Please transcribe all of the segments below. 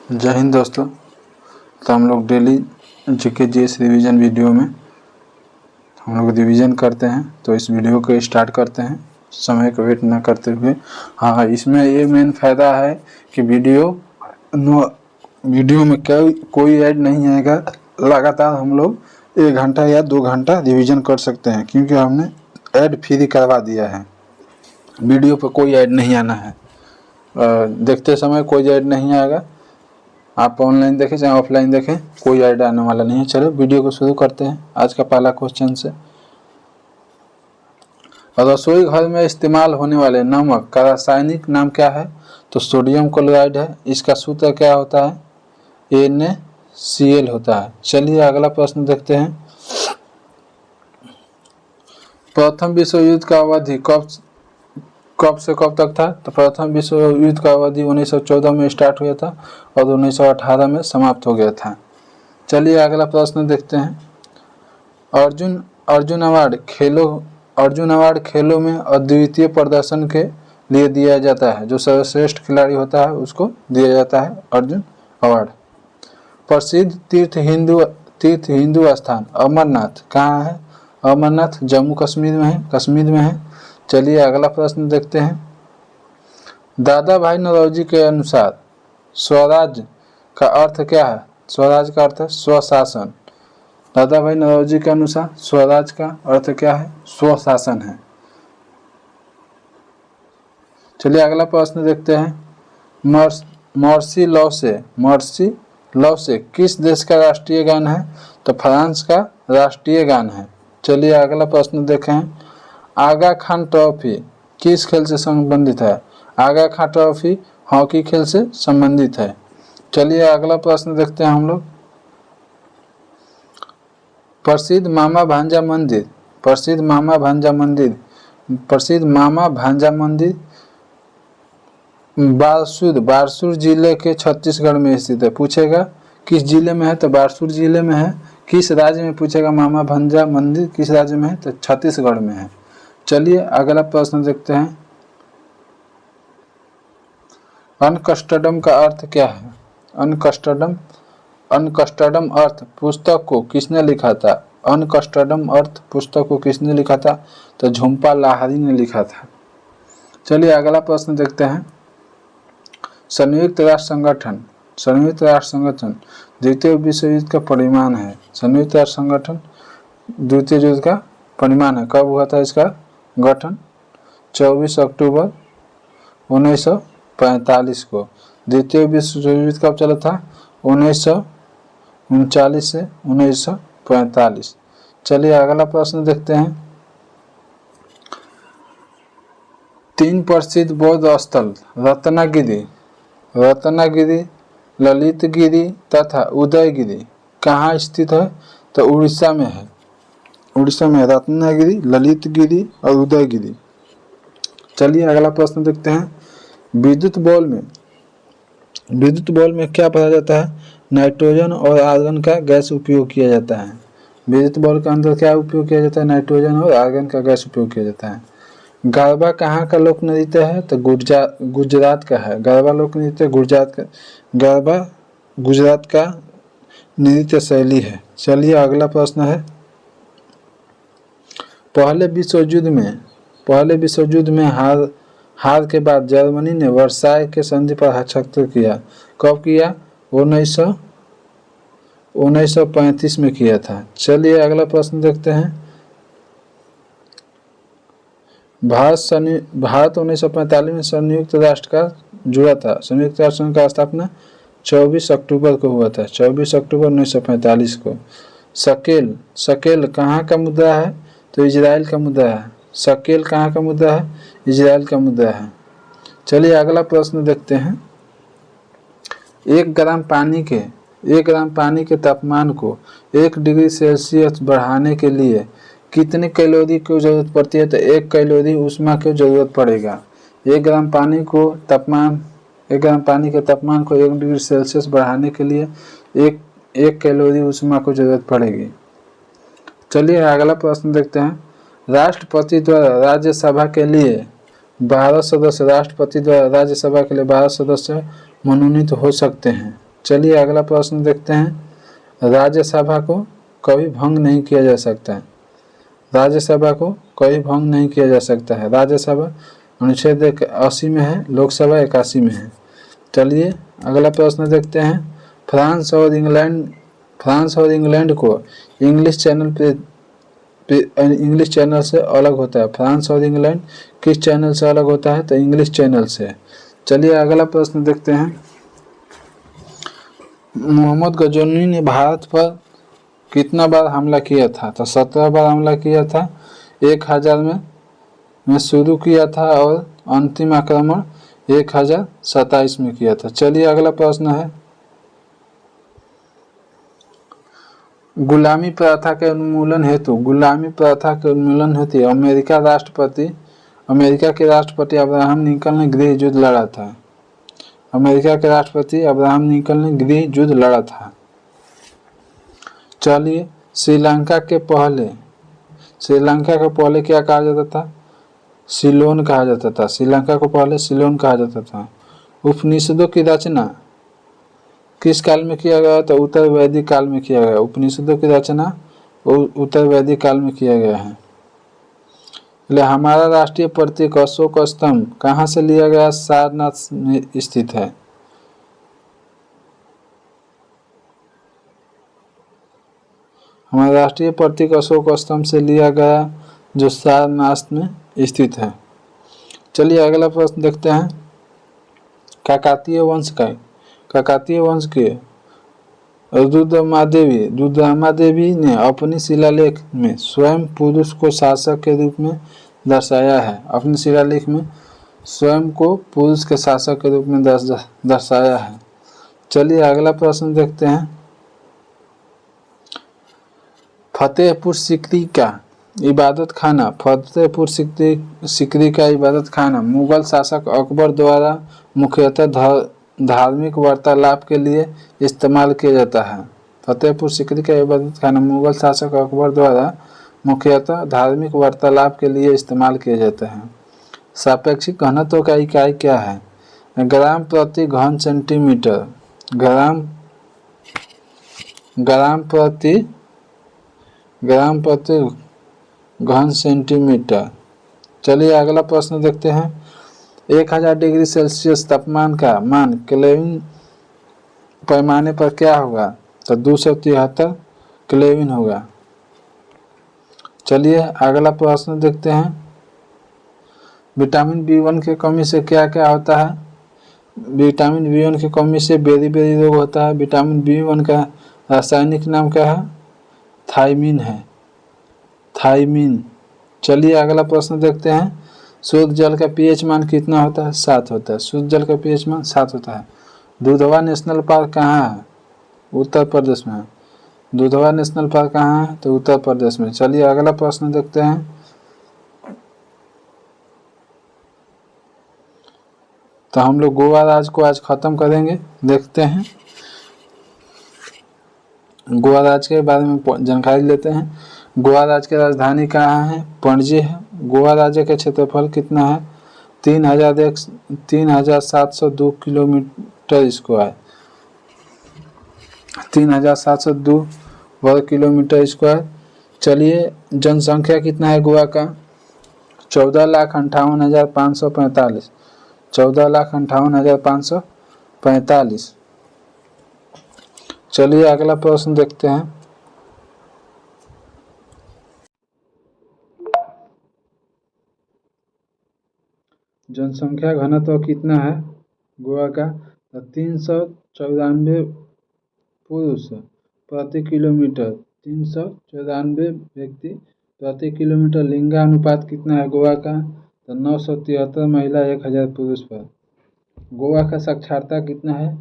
जय हिंद दोस्तों। तो हम लोग daily GK GS revision video में हम लोग रिवीजन करते हैं। तो इस वीडियो को स्टार्ट करते हैं समय को वेट ना करते हुए। हाँ, इसमें ये मेन फ़ायदा है कि वीडियो में कोई ऐड नहीं आएगा। लगातार हम लोग 1 घंटा या 2 घंटा रिवीजन कर सकते हैं, क्योंकि हमने ऐड फ्री करवा दिया है। वीडियो पर कोई ऐड नहीं आना है, देखते समय कोई ऐड नहीं आएगा। आप ऑनलाइन देखें चाहे ऑफलाइन देखें, कोई ऐड आने वाला नहीं है। चलो वीडियो को शुरू करते हैं आज का पहला क्वेश्चन से। रसोई घर में इस्तेमाल होने वाले नमक का रासायनिक नाम क्या है? तो सोडियम क्लोराइड है। इसका सूत्र क्या होता है? NaCl होता है। चलिए अगला प्रश्न देखते हैं। प्रथम विश्व युद्ध का अवधि कब से कब तक था? तो प्रथम विश्व युद्ध का अवधि 1914 में स्टार्ट हुआ था और 1918 में समाप्त हो गया था। चलिए अगला प्रश्न देखते हैं। अर्जुन अवार्ड खेलों में अद्वितीय प्रदर्शन के लिए दिया जाता है। जो सर्वश्रेष्ठ खिलाड़ी होता है उसको दिया जाता है अर्जुन अवार्ड। प्रसिद्ध तीर्थ हिंदू स्थान अमरनाथ कहाँ है? अमरनाथ जम्मू कश्मीर में है। चलिए अगला प्रश्न देखते हैं। दादा भाई नौरोजी के अनुसार स्वराज का अर्थ क्या है? स्वराज का अर्थ है स्वशासन। दादा भाई नौरोजी के अनुसार स्वराज का अर्थ क्या है? स्वशासन है। चलिए अगला प्रश्न देखते हैं। मर्सी लव से किस देश का राष्ट्रीय गान है? तो फ्रांस का राष्ट्रीय गान है। चलिए अगला प्रश्न देखें। आगा खान ट्रॉफी किस खेल से संबंधित है? आगा खान ट्रॉफी हॉकी खेल से संबंधित है। चलिए अगला प्रश्न देखते हैं हम लोग। प्रसिद्ध मामा भांजा मंदिर बारसूर जिले के छत्तीसगढ़ में स्थित है। पूछेगा किस जिले में है? तो बारसूर जिले में है। किस राज्य में? पूछेगा मामा भांजा मंदिर किस राज्य में है? तो छत्तीसगढ़ में है। चलिए अगला प्रश्न देखते हैं। अनकस्टर्डम का अर्थ क्या है? अनकस्टर्डम अर्थ पुस्तक को किसने लिखा था? अनकस्टर्डम अर्थ पुस्तक को किसने लिखा था? तो झुम्पा लाहिरी ने लिखा था। चलिए अगला प्रश्न देखते हैं। संयुक्त राष्ट्र संगठन द्वितीय विश्व युद्ध का परिणाम है। संयुक्त राष्ट्र संगठन द्वितीय युद्ध का परिणाम है। कब हुआ था इसका गठन? 24 अक्टूबर 1945 को। द्वितीय विश्व युद्ध कब चला था? 1939 से 1945। चलिए अगला प्रश्न देखते हैं। 3 प्रसिद्ध बौद्ध स्थल रत्नागिरी, ललितगिरी तथा उदयगिरी कहाँ स्थित है? तो उड़ीसा में है। रत्नागिरी, ललितगिरी और उदयगिरी। चलिए अगला प्रश्न देखते हैं। विद्युत बॉल में क्या भरा जाता है? नाइट्रोजन और आर्गन का गैस उपयोग किया जाता है। विद्युत बॉल के अंदर क्या उपयोग किया जाता है? नाइट्रोजन और आर्गन का गैस उपयोग किया जाता है। गरबा कहाँ का लोक नृत्य है? तो गुजरात का है। गरबा लोक नृत्य गरबा गुजरात का नृत्य शैली है। चलिए अगला प्रश्न है। पहले विश्व युद्ध में हार के बाद जर्मनी ने वर्साय के संधि पर हस्ताक्षर किया। कब किया? 1935 में किया था। चलिए अगला प्रश्न देखते हैं। भारत 1945 में संयुक्त राष्ट्र का जुड़ा था। संयुक्त राष्ट्र संघ का स्थापना 24 अक्टूबर को हुआ था। 24 अक्टूबर 1945 को। शकेल कहाँ का मुद्रा है? तो इजराइल का मुद्रा है। शकेल कहाँ का मुद्रा है? इजराइल का मुद्रा है। चलिए अगला प्रश्न देखते हैं। 1 ग्राम पानी के तापमान को 1 डिग्री सेल्सियस बढ़ाने के लिए कितने कैलोरी की जरूरत पड़ती है? तो 1 कैलोरी ऊष्मा की जरूरत पड़ेगा। 1 ग्राम पानी के तापमान को 1 डिग्री सेल्सियस बढ़ाने के लिए 1 कैलोरी ऊष्मा को जरूरत पड़ेगी। चलिए अगला प्रश्न देखते हैं। राष्ट्रपति द्वारा राज्यसभा के लिए 12 सदस्य मनोनीत हो सकते हैं। चलिए अगला प्रश्न देखते हैं। राज्यसभा को कभी भंग नहीं किया जा सकता है। राज्यसभा को कभी भंग नहीं किया जा सकता है। राज्यसभा अनुच्छेद 80 में है, लोकसभा 81 में है। चलिए अगला प्रश्न देखते हैं। फ्रांस और इंग्लैंड को इंग्लिश चैनल से अलग होता है। फ्रांस और इंग्लैंड किस चैनल से अलग होता है? तो इंग्लिश चैनल से। चलिए अगला प्रश्न देखते हैं। मोहम्मद गजनवी ने भारत पर कितना बार हमला किया था? तो 17 बार हमला किया था। 1000 में शुरू किया था और अंतिम आक्रमण 1027 में किया था। चलिए अगला प्रश्न है। गुलामी प्रथा के उन्मूलन हेतु अमेरिका के राष्ट्रपति अब्राहम लिंकन ने गृह युद्ध लड़ा था। अमेरिका के राष्ट्रपति अब्राहम लिंकन ने गृह युद्ध लड़ा था। चलिए श्रीलंका को पहले क्या कहा जाता था? सिलोन कहा जाता था। श्रीलंका को पहले सिलोन कहा जाता था। उपनिषदों की रचना किस काल में किया गया? तो उत्तर वैदिक काल में किया गया। उपनिषदों की रचना उत्तर वैदिक काल में किया गया है। हमारा राष्ट्रीय प्रतीक अशोक स्तंभ कहाँ से लिया गया? सारनाथ में स्थित है। हमारा राष्ट्रीय प्रतीक अशोक स्तंभ से लिया गया, जो सारनाथ में स्थित है। चलिए अगला प्रश्न देखते हैं। काकतीय वंश के रुद्रमादेवी ने अपनी शिलालेख में स्वयं पुरुष को शासक के रूप में दर्शाया है। अपने शिलालेख में स्वयं को पुरुष के शासक के रूप में दर्शाया है। चलिए अगला प्रश्न देखते हैं। फतेहपुर सीकरी का इबादत खाना मुगल शासक अकबर द्वारा मुख्यतः धार्मिक वार्तालाप के लिए इस्तेमाल किया जाता है। फतेहपुर सीकरी का इबादत खाना मुगल शासक अकबर द्वारा मुख्यतः धार्मिक वार्तालाप के लिए इस्तेमाल किया जाता है। सापेक्षिक घनत्व का इकाई क्या है? ग्राम प्रति घन सेंटीमीटर। ग्राम प्रति घन सेंटीमीटर। चलिए अगला प्रश्न देखते हैं। 1000 डिग्री सेल्सियस तापमान का मान केल्विन पैमाने पर क्या होगा? तो 273 केल्विन होगा। चलिए अगला प्रश्न देखते हैं। विटामिन B1 की कमी से क्या क्या होता है? विटामिन B1 की कमी से बेरी रोग होता है। विटामिन B1 का रासायनिक नाम क्या है? थायमीन है। चलिए अगला प्रश्न देखते हैं। शुद्ध जल का pH मान कितना होता है? 7 होता है। शुद्ध जल का pH मान 7 होता है। दुधवा नेशनल पार्क कहाँ है? उत्तर प्रदेश में है। दुधवा नेशनल पार्क कहाँ है? तो उत्तर प्रदेश में। चलिए अगला प्रश्न देखते हैं। तो हम लोग गोवा राज्य को आज खत्म करेंगे। देखते हैं गोवा राज्य के बारे में जानकारी लेते हैं। गोवा राज्य की राजधानी कहाँ है? पणजी है। गोवा राज्य का क्षेत्रफल कितना है? 3702 किलोमीटर स्क्वायर। 3702 वर्ग किलोमीटर स्क्वायर। चलिए जनसंख्या कितना है गोवा का? 14,58,545। 14,58,545। चलिए अगला प्रश्न देखते हैं। जनसंख्या घनत्व कितना है गोवा का? 394 पुरुष प्रति किलोमीटर। 394 व्यक्ति प्रति किलोमीटर। लिंगानुपात कितना है गोवा का? तो 973 महिला 1000 पुरुष पर। गोवा का साक्षरता कितना है?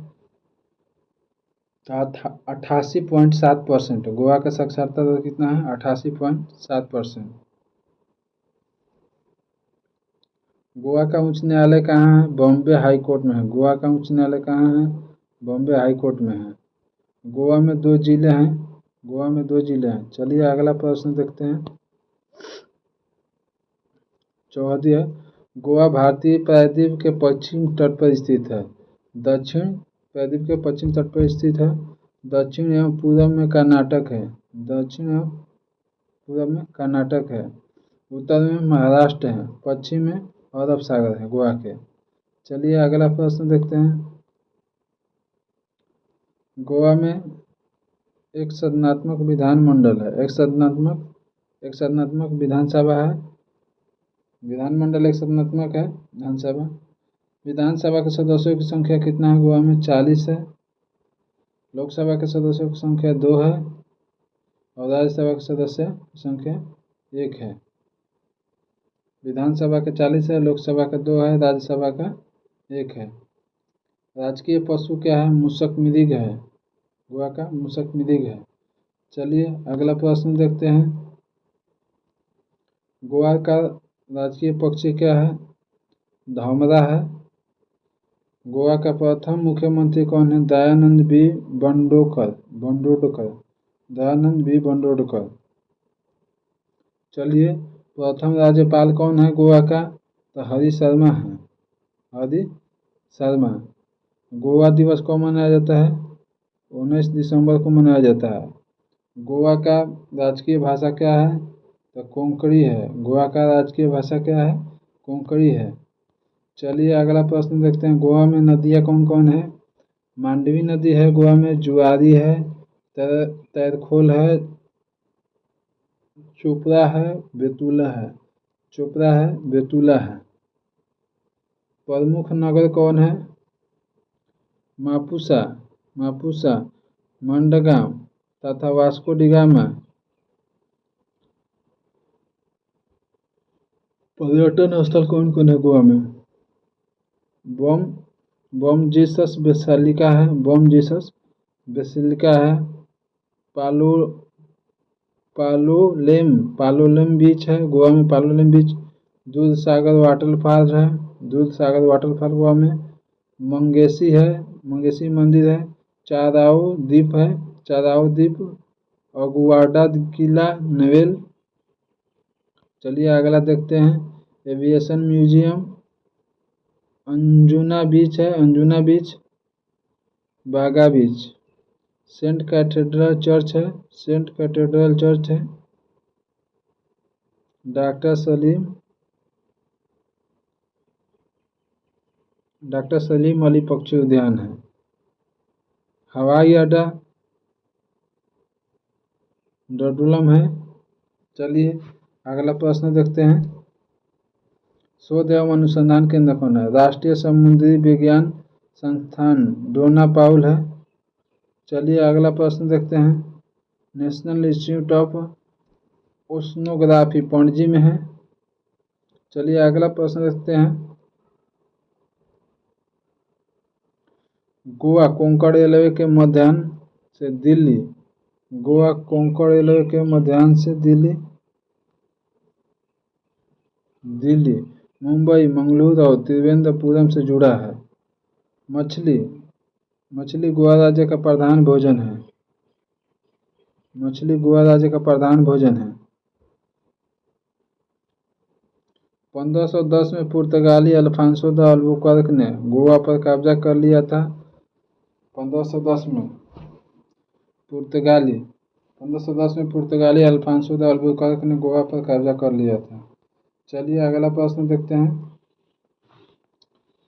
88.7%। गोवा का साक्षरता दर कितना है? 88.7%। गोवा का उच्च न्यायालय कहाँ है? बॉम्बे हाई कोर्ट में है। गोवा का उच्च न्यायालय कहाँ है? बॉम्बे हाई कोर्ट में है। गोवा में 2 जिले हैं। चलिए अगला प्रश्न देखते हैं। चौहदी है। गोवा भारतीय प्रायद्वीप के पश्चिम तट पर स्थित है। दक्षिण प्रायद्वीप के पश्चिम तट पर स्थित है। दक्षिण एवं पूर्व में कर्नाटक है। दक्षिण एवं पूर्व में कर्नाटक है। उत्तर में महाराष्ट्र है। पश्चिम में अरब सागर है गोवा के। चलिए अगला प्रश्न देखते हैं। गोवा में एक सदनात्मक विधानमंडल है। एक सदनात्मक विधानसभा है। विधानमंडल एक सदनात्मक है। विधानसभा के सदस्यों की संख्या कितना है गोवा में? 40 है। लोकसभा के सदस्यों की संख्या 2 है और राज्यसभा के सदस्य की संख्या 1 है। विधानसभा के 40 है, लोकसभा का 2 है, राज्यसभा का 1 है। राजकीय पशु क्या है? मूषक मृग है। गोवा का मूषक मृग है। चलिए अगला प्रश्न देखते हैं। गोवा का राजकीय पक्षी क्या है? धमरा है। गोवा का प्रथम मुख्यमंत्री कौन है? दयानंद बी बंडोडकर। दयानंद बी बंडोडकर। चलिए प्रथम राज्यपाल कौन है गोवा का? तो हरि शर्मा है। हरि शर्मा। गोवा दिवस कब मनाया जाता है? 19 दिसंबर को मनाया जाता है। गोवा का राजकीय भाषा क्या है? तो कोंकणी है। गोवा का राजकीय भाषा क्या है? कोंकणी है। चलिए अगला प्रश्न देखते हैं। गोवा में नदियाँ कौन कौन है? मांडवी नदी है गोवा में, जुआरी है, तैरखोल है, चोपड़ा है, बेतुला है। चोपड़ा है, बेतुला है। प्रमुख नगर कौन है? मापुसा, मंडगांव तथा वास्को डी गामा। पर्यटन स्थल कौन कौन है गोवा में? बम जीसस बेसिलिका है। बम जीसस बेसिलिका है। पालोलेम बीच है गोवा में। पालोलेम बीच। दूध सागर वाटरफॉल है। दूध सागर वाटरफॉल गोवा में। मंगेशी मंदिर है। चाराओ द्वीप है। चाराओ द्वीप। अगुआडा किला नवेल। चलिए अगला देखते हैं। Aviation museum. अंजुना बीच है। अंजुना बीच। बागा बीच। सेंट कैथेड्रल चर्च है। सेंट कैथेड्रल चर्च है। डॉक्टर सलीम अली पक्षी उद्यान है। हवाई अड्डा डोडुलम है। चलिए अगला प्रश्न देखते हैं। शोध एवं अनुसंधान केंद्र कौन है? राष्ट्रीय समुद्री विज्ञान संस्थान डोना पाउल है। चलिए अगला प्रश्न देखते हैं। National institute of oceanography Panaji में है। चलिए अगला प्रश्न देखते हैं। गोवा कोंकण रेलवे के मध्याह्न से दिल्ली। गोवा कोंकण रेलवे के मध्याह्न से दिल्ली, मुंबई, मंगलुरु और त्रिवेंद्रपुरम से जुड़ा है। मछली गोवा राज्य का प्रधान भोजन है। मछली गोवा राज्य का प्रधान भोजन है। 1510 में पुर्तगाली अल्फांसो द अल्बुकर्क ने गोवा पर कब्जा कर लिया था। 1510 में पुर्तगाली अल्फांसो द अल्बुकर्क ने गोवा पर कब्जा कर लिया था। चलिए अगला प्रश्न देखते हैं।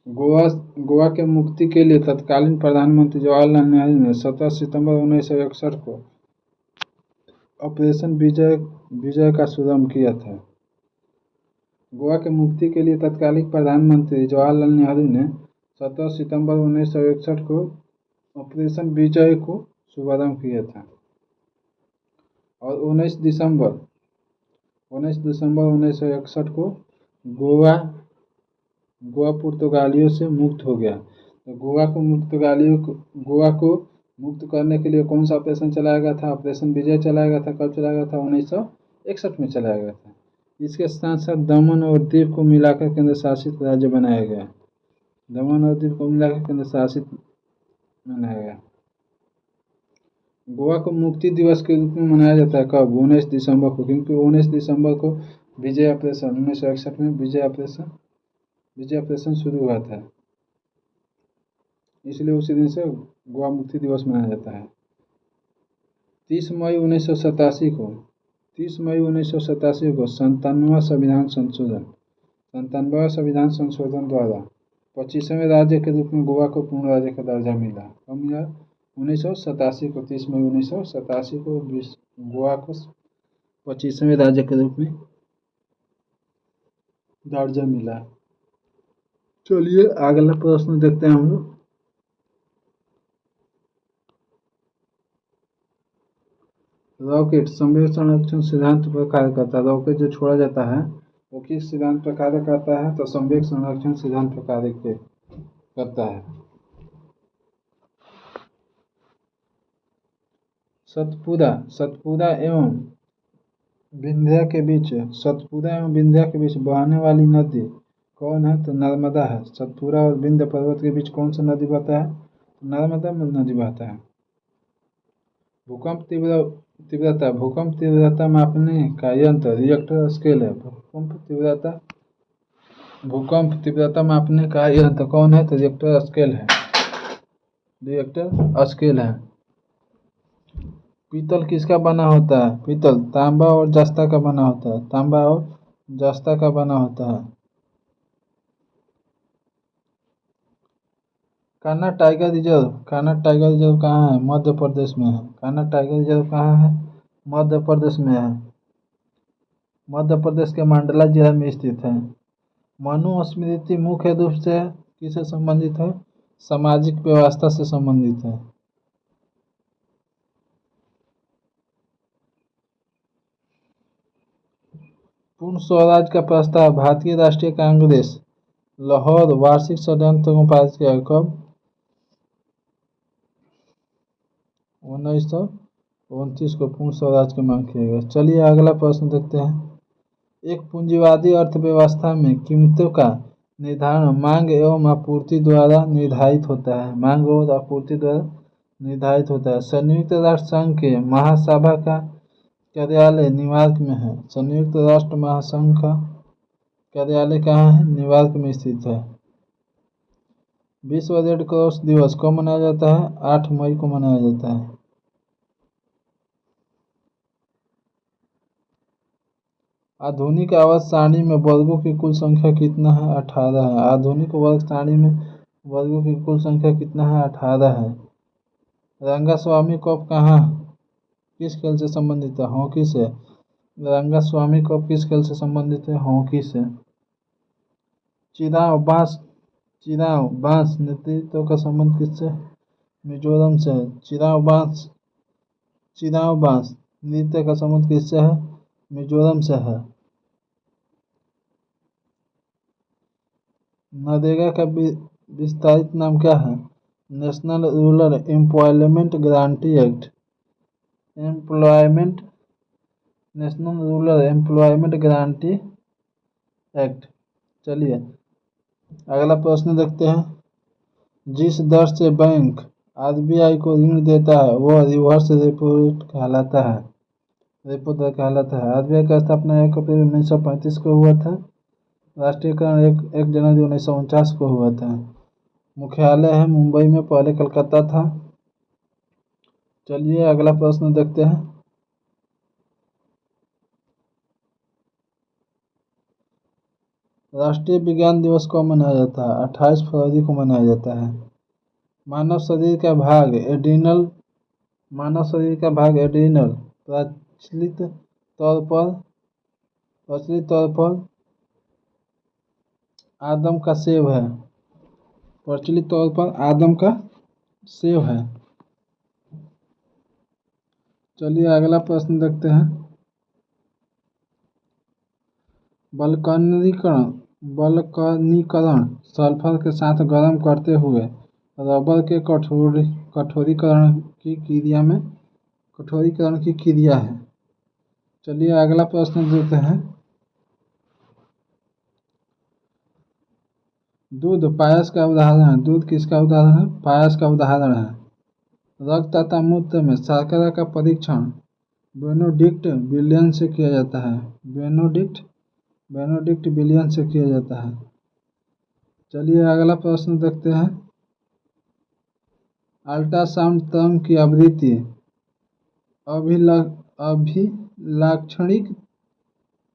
गोवा के मुक्ति के लिए तत्कालीन प्रधानमंत्री जवाहरलाल नेहरू ने 17 सितंबर 1961 को ऑपरेशन विजय का शुभारंभ किया था। गोवा के मुक्ति के लिए तत्कालीन प्रधानमंत्री जवाहरलाल नेहरू ने 17 सितंबर 1961 को ऑपरेशन विजय को शुभारंभ किया था और 19 दिसंबर 1961 को गोवा पुर्तगालियों से मुक्त हो गया। तो गोवा को मुक्त करने के लिए कौन सा ऑपरेशन चलाया गया था? ऑपरेशन विजय चलाया गया था। कब चलाया गया था? 1961 में चलाया गया था। इसके साथ साथ दमन और दीव को मिलाकर केंद्र शासित राज्य बनाया गया। दमन और दीव को मिलाकर केंद्र शासित बनाया गया। गोवा को मुक्ति दिवस के रूप में मनाया जाता है कब? 19 दिसंबर को, क्योंकि 19 दिसंबर को विजय ऑपरेशन 1961 में विजय ऑपरेशन शुरू हुआ था। इसलिए उसी दिन से गोवा मुक्ति दिवस मनाया जाता है। 30 मई 1987 को 97वां संविधान संशोधन द्वारा 25वें राज्य के रूप में गोवा को पूर्ण राज्य का दर्जा मिला। कब मिला? 1987 को, 30 मई 1987 को गोवा को 25वें राज्य के रूप में दर्जा मिला। चलिए अगला प्रश्न देखते हैं हम लोग। रॉकेट संवेग संरक्षण सिद्धांत पर कार्य करता है। रॉकेट जो छोड़ा जाता है वो किस सिद्धांत पर कार्य करता है? तो संवेग संरक्षण सिद्धांत पर कार्य करता है। सतपुड़ा एवं विंध्या के बीच बहने वाली नदी कौन है? तो नर्मदा है। सतपुड़ा और विंध्य पर्वत के बीच कौन सा नदी बहता है? तो नर्मदा नदी बहता है। भूकंप तीव्रता मापने का यंत्र रिएक्टर स्केल है। भूकंप तीव्रता मापने का यंत्र कौन है? तो रिएक्टर स्केल है। पीतल किसका बना होता है? पीतल तांबा और जस्ता का बना होता है। कान्हा टाइगर रिजर्व कहाँ है? मध्य प्रदेश में है। कान्हा टाइगर रिजर्व कहाँ है? मध्य प्रदेश में है। मध्य प्रदेश के मंडला जिला में स्थित है। मनुस्मृति मुख्य रूप से किससे संबंधित है? सामाजिक व्यवस्था से संबंधित है। पूर्ण स्वराज का प्रस्ताव भारतीय राष्ट्रीय कांग्रेस लाहौर वार्षिक षड्यंत्र को पारित किया। कब? 1929 को पूर्ण स्वराज की मांग किया गया। चलिए अगला प्रश्न देखते हैं। एक पूंजीवादी अर्थव्यवस्था में कीमतों का निर्धारण मांग एवं आपूर्ति द्वारा निर्धारित होता है। संयुक्त राष्ट्र संघ के महासभा का कार्यालय न्यूयॉर्क में है। संयुक्त राष्ट्र महासंघ का कार्यालय कहाँ है? न्यूयॉर्क में स्थित है। विश्व रेड क्रॉस दिवस कब मनाया जाता है? 8 मई को मनाया जाता है। आधुनिक आवर्त सारणी में वर्गों की कुल संख्या कितना है? 18 है। आधुनिक वर्ग सारणी में वर्गों की कुल संख्या कितना है? 18 है। रंगास्वामी कप किस खेल से संबंधित है? हॉकी से। रंगास्वामी कप किस खेल से संबंधित है? हॉकी से। चिराव बांस नेतृत्व का संबंध किससे? मिजोरम से। चिराव बांस नृत्य का संबंध किससे है? मिजोरम से है। नरेगा का विस्तारित नाम क्या है? National rural employment guarantee act. National rural employment guarantee act. चलिए अगला प्रश्न देखते हैं। जिस दर से बैंक आरबीआई को ऋण देता है वह रिवर्स रेपो दर कहलाता है। आरबीआई का स्थापना 1 अप्रैल 1935 को हुआ था। राष्ट्रीयकरण 1 जनवरी 1949 को हुआ था। मुख्यालय है मुंबई में, पहले कलकत्ता था। चलिए अगला प्रश्न देखते हैं। राष्ट्रीय विज्ञान दिवस कब मनाया जाता है? 28 फरवरी को मनाया जाता है। मानव शरीर का भाग एड्रिनल प्रचलित तौर पर आदम का सेव है। चलिए अगला प्रश्न देखते हैं। बल्कनीकरण सल्फर के साथ गर्म करते हुए रबर के कठोरीकरण की क्रिया है। चलिए अगला प्रश्न देखते हैं। दूध पायस का उदाहरण है। दूध किसका उदाहरण है? पायस का उदाहरण है। रक्त तथा मूत्र में शर्करा का परीक्षण बेनोडिक्ट विलियम से किया जाता है। चलिए अगला प्रश्न देखते हैं। अल्ट्रासाउंड तरंग की आवृत्ति अभिलाक्षणिक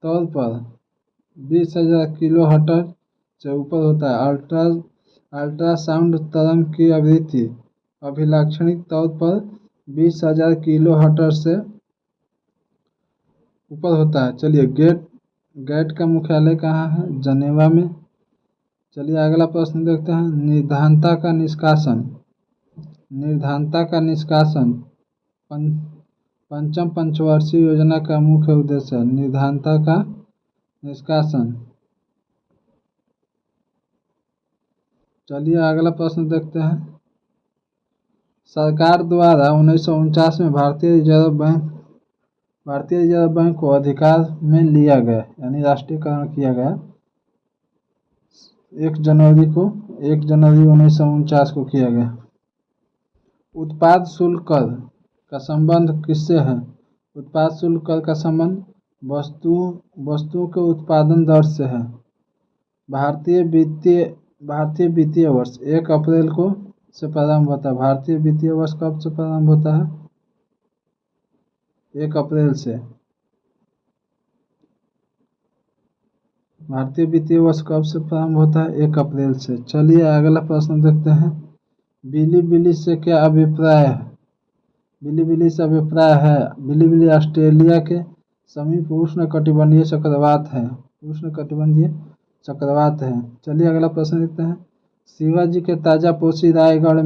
तौर पर 20,000 किलोहर्ट्ज़ से ऊपर होता है। अल्ट्रासाउंड तरंग की आवृत्ति अभिलाक्षणिक तौर पर 20,000 किलोहर्ट्ज़ से ऊपर होता है। चलिए, गेट का मुख्यालय कहाँ है? जनेवा में। चलिए अगला प्रश्न देखते हैं। निर्धानता का निष्कासन पंचम पंचवर्षीय योजना का मुख्य उद्देश्य है। निर्धानता का निष्कासन। चलिए अगला प्रश्न देखते हैं। सरकार द्वारा 1949 में भारतीय रिजर्व बैंक को अधिकार में लिया गया, यानी राष्ट्रीयकरण किया गया 1 जनवरी 1949 को किया गया। उत्पाद शुल्क कर का संबंध किससे है? उत्पाद शुल्क कर का संबंध वस्तुओं के उत्पादन दर से है। भारतीय वित्तीय वर्ष 1 अप्रैल को से प्रारंभ होता है। भारतीय वित्तीय वर्ष कब से प्रारंभ होता है? 1 अप्रैल से। भारतीय वित्तीय वर्ष कब से प्रारंभ होता है? 1 अप्रैल से। चलिए अगला प्रश्न देखते हैं। बिली से क्या अभिप्राय है? बिली से अभिप्राय है, बिली ऑस्ट्रेलिया के समीप उष्णकटिबंधीय चक्रवात है। चलिए अगला प्रश्न देखते हैं। शिवाजी के ताजापोशी रायगढ़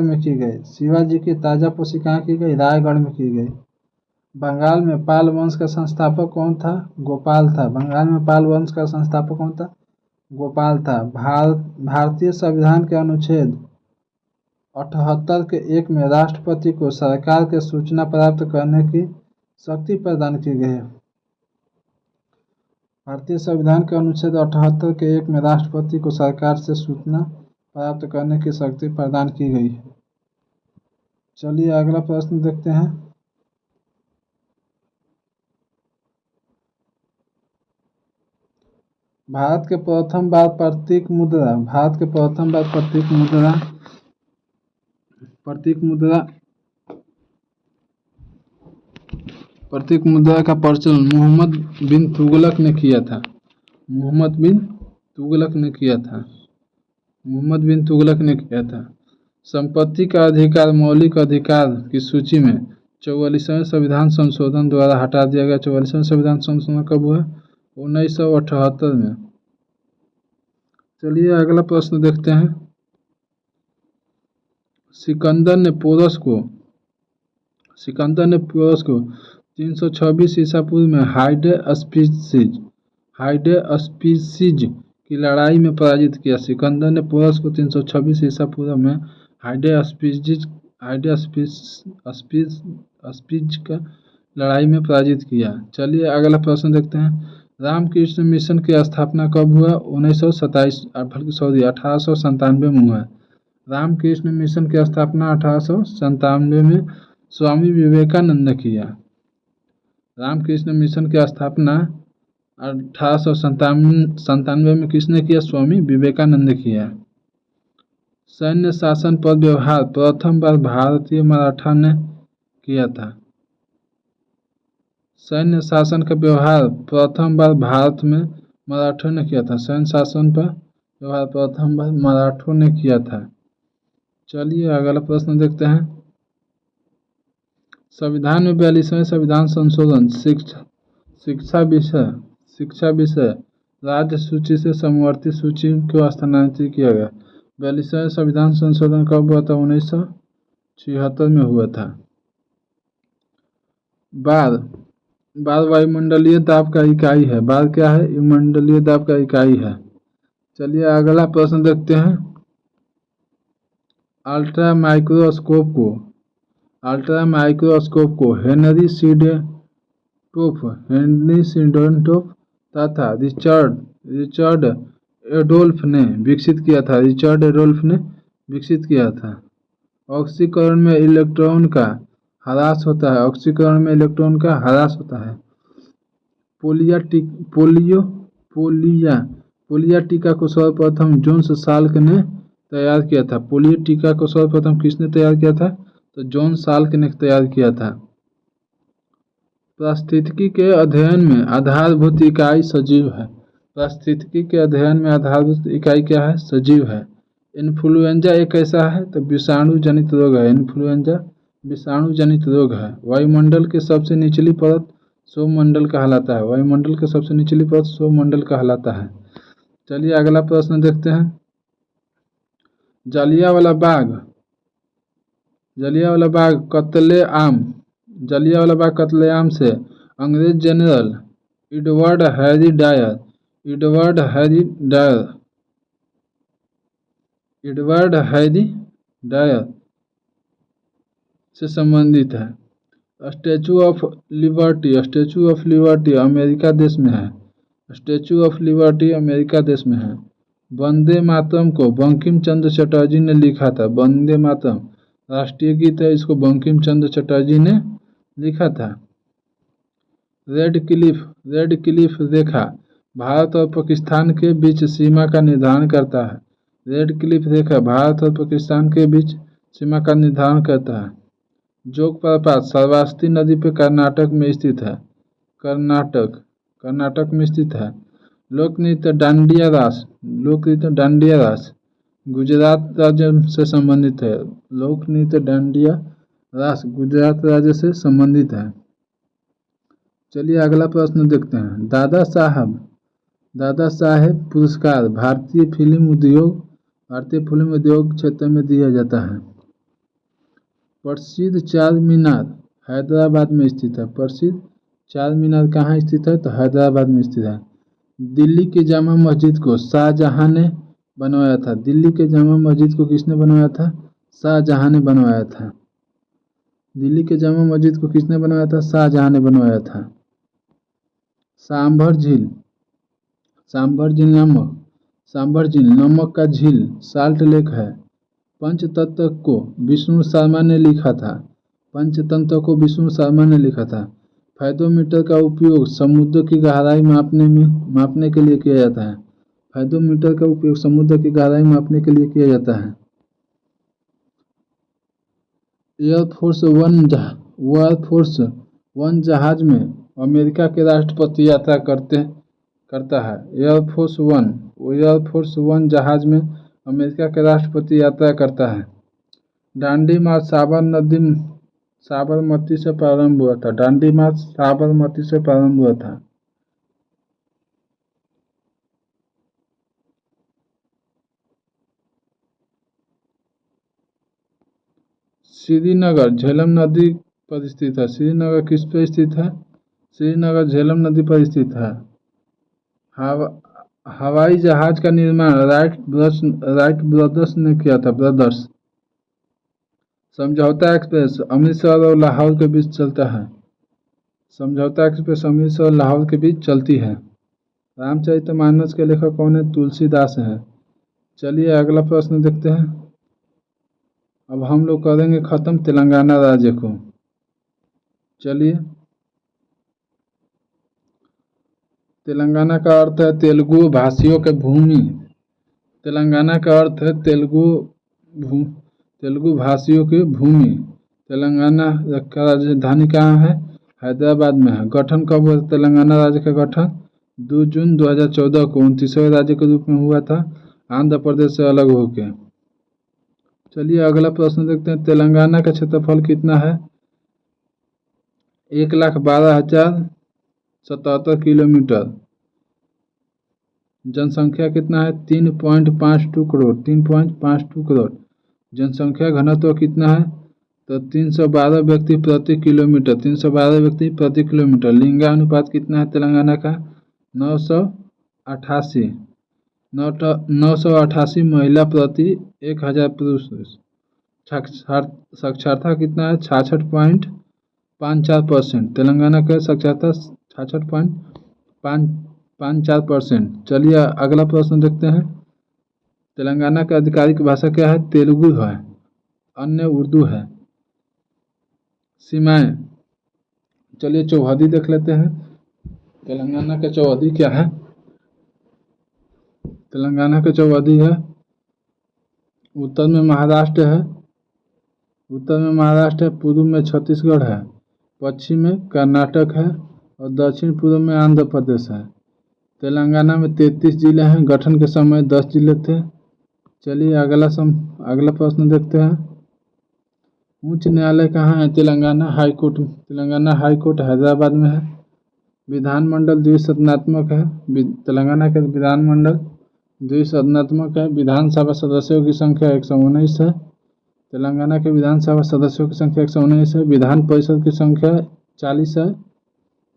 में की गई। शिवाजी की ताजापोशी कहाँ की गई? रायगढ़ में की गई। बंगाल में पाल वंश का संस्थापक कौन था? गोपाल था। बंगाल में पाल वंश का संस्थापक कौन था? गोपाल था। भारतीय संविधान के अनुच्छेद 78 के 1 में राष्ट्रपति को सरकार के सूचना प्राप्त करने की शक्ति प्रदान की गई है। भारतीय संविधान के अनुच्छेद 78 के 1 में राष्ट्रपति को सरकार से सूचना प्राप्त करने की शक्ति प्रदान की गई है। चलिए अगला प्रश्न देखते हैं। भारत के प्रथम बार प्रतीक मुद्रा का प्रचलन मोहम्मद बिन तुगलक ने किया था। मोहम्मद बिन तुगलक ने किया था। संपत्ति का अधिकार मौलिक अधिकार की सूची में 44वें संविधान संशोधन द्वारा हटा दिया गया। 44वें संविधान संशोधन कब हुआ? 1978 में। चलिए अगला प्रश्न देखते हैं। सिकंदर ने पोरस को 326 ईसा पूर्व में हाइडेस्पीसीज की लड़ाई में पराजित किया। सिकंदर ने पोरस को 326 ईसा पूर्व में हाइडेस्पीसीज का लड़ाई में पराजित किया। चलिए अगला प्रश्न देखते हैं। रामकृष्ण मिशन की स्थापना कब हुआ? 1897 में हुआ। रामकृष्ण मिशन की स्थापना 1897 में स्वामी विवेकानंद ने किया। रामकृष्ण मिशन की स्थापना 1897 में किसने किया? स्वामी विवेकानंद ने किया। सैन्य शासन पर व्यवहार प्रथम बार भारतीय मराठा ने किया था। सैन्य शासन का व्यवहार प्रथम बार भारत में मराठों ने किया था। सैन्य शासन पर व्यवहार प्रथम बार मराठों ने किया था। चलिए अगला प्रश्न देखते हैं। संविधान में 42वें संविधान संशोधन शिक्षा विषय राज्य सूची से समवर्ती सूची को स्थानांतरित किया गया। 42वें संविधान संशोधन कब हुआ था? 1976 में हुआ था। बार वायुमंडलीय दाब का इकाई है। बार क्या है? वायुमंडलीय दाब का इकाई है। चलिए अगला प्रश्न देखते हैं। अल्ट्रा माइक्रोस्कोप को हेनरी सिडेंटोफ तथा रिचर्ड एडोल्फ ने विकसित किया था। ऑक्सीकरण में इलेक्ट्रॉन का ह्रास होता है। पोलियो टीका को सर्वप्रथम जोन्स साल्क ने तैयार किया था? पोलियो टीका को सर्वप्रथम किसने तैयार किया था? तो जॉन साल्क ने तैयार किया था। पारिस्थितिकी के अध्ययन में आधारभूत इकाई सजीव है। पारिस्थितिकी के अध्ययन में आधारभूत इकाई क्या है? सजीव है। इन्फ्लुएंजा एक कैसा है? तो विषाणु जनित रोग है। इन्फ्लुएंजा विषाणु जनित रोग है। वायुमंडल के सबसे निचली परत सौरमंडल कहलाता है। वायुमंडल के सबसे निचली परत सौरमंडल कहलाता है। चलिए अगला प्रश्न देखते हैं। जलियांवाला बाग कत्लेआम से अंग्रेज जनरल एडवर्ड हैरी डायर से संबंधित है। स्टैचू ऑफ लिबर्टी अमेरिका देश में है। स्टैचू ऑफ लिबर्टी अमेरिका देश में है। वंदे मातरम को बंकिम चंद्र चटर्जी ने लिखा था। वंदे मातरम राष्ट्रीय गीत है, इसको बंकिम चंद्र चटर्जी ने लिखा था। रेड क्लिफ रेखा भारत और पाकिस्तान के बीच सीमा का निर्धारण करता है। रेड क्लिफ रेखा भारत और पाकिस्तान के बीच सीमा का निर्धारण करता है। जोग प्रपात श्रावस्ती नदी पर कर्नाटक में स्थित है। कर्नाटक में स्थित है। लोक नृत्य डांडिया रास गुजरात राज्य से संबंधित है। लोक नृत्य डांडिया रास गुजरात राज्य से संबंधित है। चलिए अगला प्रश्न देखते हैं। दादा साहेब पुरस्कार भारतीय फिल्म उद्योग क्षेत्र में दिया जाता है। प्रसिद्ध चार मीनार हैदराबाद में स्थित है। प्रसिद्ध चार मीनार कहाँ स्थित है? तो हैदराबाद में स्थित है। दिल्ली की जामा मस्जिद को शाहजहां ने बनवाया था। दिल्ली के जामा मस्जिद को किसने बनवाया था? शाहजहां ने बनवाया था। दिल्ली के जामा मस्जिद को किसने बनवाया था? शाहजहां ने बनवाया था। सांभर झील नमक का झील साल्ट लेक है। पंचतंत्र को विष्णु शर्मा ने लिखा था। फाइडोमीटर का उपयोग समुद्र की गहराई मापने के लिए किया जाता है। फाइडोमीटर का उपयोग समुद्र की गहराई मापने के लिए किया जाता है। एयरफोर्स वन जहाज में अमेरिका के राष्ट्रपति यात्रा करता है। एयरफोर्स वन जहाज में अमेरिका के राष्ट्रपति यात्रा करता है। दांडी मार्च साबरमती से प्रारंभ हुआ था। दांडी मार्च साबरमती से प्रारंभ हुआ था। श्रीनगर झेलम नदी पर स्थित है। श्रीनगर किस पर स्थित है? श्रीनगर झेलम नदी पर स्थित है। हवाई जहाज का निर्माण राइट ब्रदर्स ने किया था। समझौता एक्सप्रेस अमृतसर और लाहौर के बीच चलता है। समझौता एक्सप्रेस अमृतसर और लाहौर के बीच चलती है। रामचरितमानस के लेखक कौन है? तुलसीदास हैं। चलिए अगला प्रश्न देखते हैं। अब हम लोग करेंगे खत्म तेलंगाना राज्य को। चलिए, तेलंगाना का अर्थ है तेलुगु भाषियों की भूमि। तेलंगाना का अर्थ है तेलुगु भाषियों की भूमि। तेलंगाना का राजधानी कहाँ है? हैदराबाद में है। गठन कब हुआ? तेलंगाना राज्य का गठन 2 जून 2014 को 29वें राज्य के रूप में हुआ था, आंध्र प्रदेश से अलग होकर। चलिए अगला प्रश्न देखते हैं। तेलंगाना का क्षेत्रफल कितना है? 1,12,077 किलोमीटर। जनसंख्या कितना है? 3.52 करोड़। 3.52 करोड़। जनसंख्या घनत्व कितना है? तो 312 व्यक्ति प्रति किलोमीटर। 312 व्यक्ति प्रति किलोमीटर। लिंगानुपात कितना है तेलंगाना का? 988 महिला प्रति 1000 पुरुष। साक्षरता कितना है? 66.54%। तेलंगाना का साक्षरता 66.54%। चलिए अगला प्रश्न देखते हैं। तेलंगाना का आधिकारिक भाषा क्या है? तेलुगु है, अन्य उर्दू है। सीमाएं, चलिए चौहदी देख लेते हैं। तेलंगाना का चौहदी क्या है? तेलंगाना का चौहदी है उत्तर में महाराष्ट्र है, पूर्व में छत्तीसगढ़ है, पश्चिम में कर्नाटक है और दक्षिण पूर्व में आंध्र प्रदेश है। तेलंगाना में 33 जिले हैं। गठन के समय 10 जिले थे। चलिए अगला प्रश्न देखते हैं। उच्च न्यायालय कहाँ है? तेलंगाना हाई कोर्ट हैदराबाद में है। विधानमंडल द्विसदनात्मक है। तेलंगाना के विधानमंडल द्विसदनात्मक है। विधानसभा सदस्यों की संख्या 119 है। तेलंगाना के विधानसभा सदस्यों की संख्या 119 है। विधान परिषद की संख्या 40 है।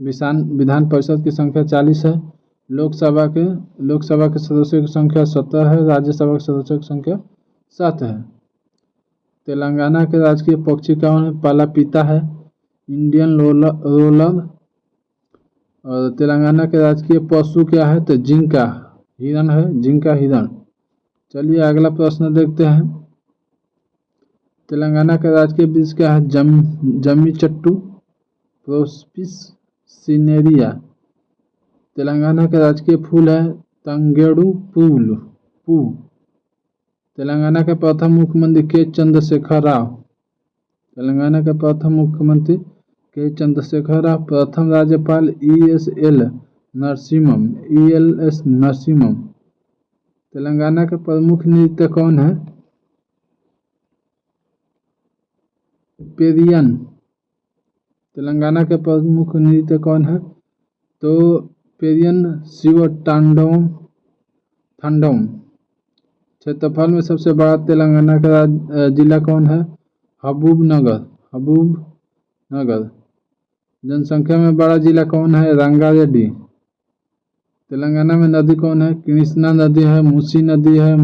विधान परिषद की संख्या 40 है। लोकसभा के सदस्यों की संख्या 17 है। राज्यसभा के सदस्यों की संख्या 7 है। तेलंगाना के राजकीय पक्षी कौन है? पलापीता है, इंडियन रोलर। और तेलंगाना के राजकीय पशु क्या है? तो जिंका हिरण है, जिंका हिरण। चलिए अगला प्रश्न देखते हैं। तेलंगाना का राजकीय वृक्ष क्या है? जम्मीचट्टू प्रोस्पिस सिनेरिया। तेलंगाना का राजकीय फूल है तंगेड़ू पू। तेलंगाना के प्रथम मुख्यमंत्री के चंद्रशेखर राव। तेलंगाना के प्रथम मुख्यमंत्री के चंद्रशेखर राव। प्रथम राज्यपाल ES नरसिम्हम। तेलंगाना के प्रमुख नृत्य कौन है? पेरियन। तेलंगाना के प्रमुख नृत्य कौन है? तो पेरियन शिव तांडवम। क्षेत्रफल में सबसे बड़ा तेलंगाना का जिला कौन है? हबूबनगर। जनसंख्या में बड़ा जिला कौन है? रंगारेड्डी। तेलंगाना में नदी कौन है? कृष्णा नदी है, मूसी नदी है,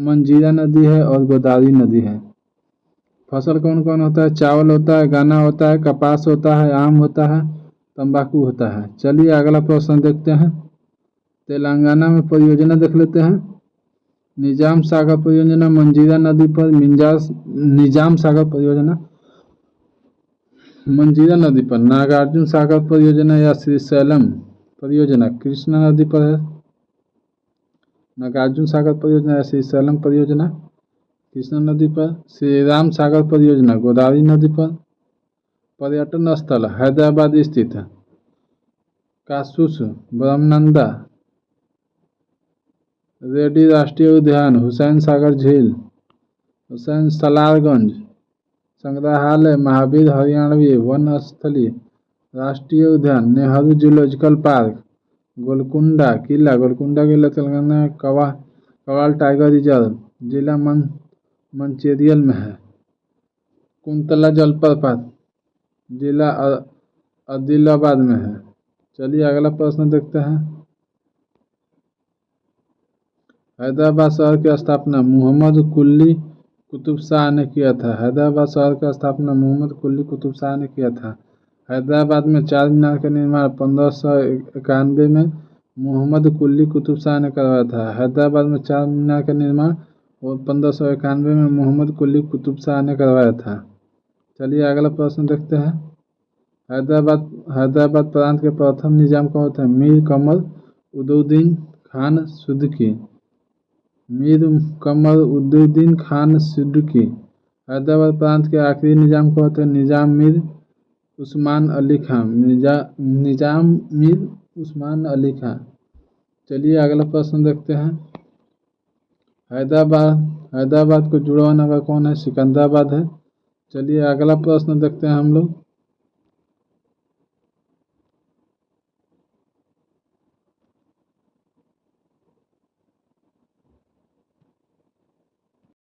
मंजीरा नदी है और गोदावरी नदी है। फसल कौन कौन होता है? चावल होता है, गन्ना होता है, कपास होता है, आम होता है, तंबाकू होता है। चलिए अगला प्रश्न देखते हैं। तेलंगाना में परियोजना देख लेते हैं। निजाम सागर परियोजना मंजीरा नदी पर, निजाम सागर परियोजना मंजीरा नदी पर। नागार्जुन सागर परियोजना या श्रीशैलम परियोजना कृष्णा नदी पर है। नागार्जुन सागर परियोजना या श्रीशैलम परियोजना कृष्णा नदी पर। श्री राम सागर परियोजना गोदावरी नदी पर। पर्यटन स्थल हैदराबाद स्थित है। कासूस ब्रह्मनंदा रेड्डी राष्ट्रीय उद्यान, हुसैन सागर झील, हुसैन सलारगंज संग्रहालय, महावीर हरियाणवी वन स्थली राष्ट्रीय उद्यान, नेहरू जूलॉजिकल पार्क, गोलकुंडा किला तेलंगाना, कवाल टाइगर रिजर्व जिला मंचेरियल में है। कुंतला जलप्रपात जिला आदिलाबाद में है। चलिए अगला प्रश्न देखते हैं। हैदराबाद शहर की स्थापना मोहम्मद कुली कुतुब शाह ने किया था। हैदराबाद शहर की स्थापना मोहम्मद कुली कुतुब शाह ने किया था। हैदराबाद में 4 मीनार का निर्माण 1591 में मोहम्मद कुली कुतुब शाह ने करवाया था। हैदराबाद में 4 मीनार का निर्माण 1591 में मोहम्मद कुली कुतुब शाह ने करवाया था। चलिए अगला प्रश्न देखते हैं। हैदराबाद प्रांत के प्रथम निजाम कौन थे? मीर कमर उदुद्दीन खान सिद्दीकी। हैदराबाद प्रांत के आखिरी निजाम कौन थे? निजाम मीर उस्मान अली खान। चलिए अगला प्रश्न देखते हैं। हैदराबाद को जुड़वा नगर कौन है? सिकंदराबाद है। चलिए अगला प्रश्न देखते हैं हम लोग।